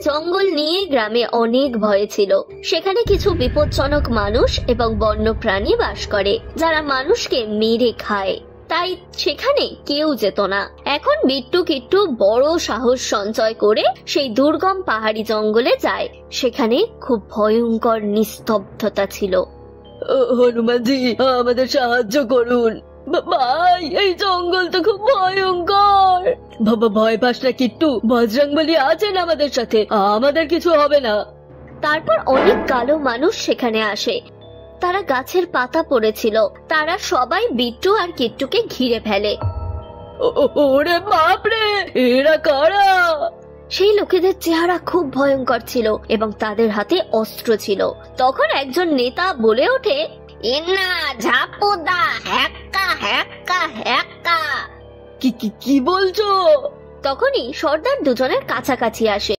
জঙ্গল নিয়ে গ্রামে অনেক ভয় ছিল। সেখানে কিছু বিপজ্জনক মানুষ এবং বন্য প্রাণী বাস করে যারা মানুষকে মেরে খায়, তাই সেখানে কেউ যেত না। এখন বিট্টু কিট্টু বড় সাহস সঞ্চয় করে সেই দুর্গম পাহাড়ি জঙ্গলে যায়। সেখানে খুব ভয়ঙ্কর নিস্তব্ধতা ছিল। হনুমানজি, আমাদের সাহায্য করুন। ভাই, এই জঙ্গল তো খুব ভয়ঙ্কর। ভয় পাস না কিট্টু, বজরংবলী আছেন আমাদের সাথে, আমাদের কিছু হবে না। তারপর অনেক কালো মানুষ সেখানে আসে। তারা গাছের পাতা পড়েছিল। তারা সবাই বিট্টু আর কিট্টুকে ঘিরে ফেলে। ওরে বাপরে, এরা কারা? সেই লোকেদের চেহারা খুব ভয়ঙ্কর ছিল এবং তাদের হাতে অস্ত্র ছিল। তখন একজন নেতা বলে ওঠে, এনা ঝাপুদা হ্যাক্কা হ্যাক্কা হ্যাক্কা। কি বলছো? তখনই সর্দার দুজনের কাছাকাছি আসে।